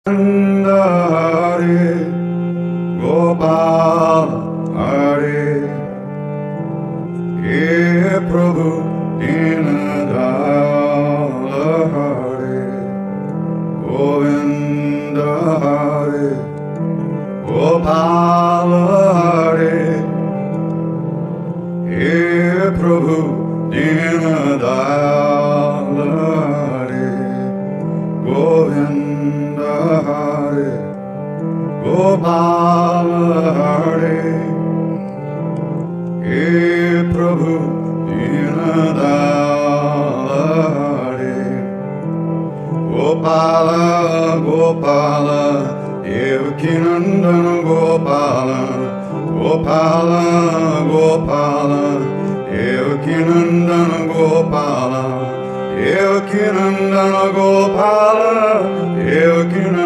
Hare Gopala Hare He Prabhu Dinadala Hare Govinda Hare Gopala Hare He Prabhu Dinadala Hare Govinda Hare Gopala Hare He Prabhu Dinadala Hare Gopala Gopala Devakinandana Gopala Gopala Gopala Devakinandana Gopala Devakinandana Gopala Devakinandana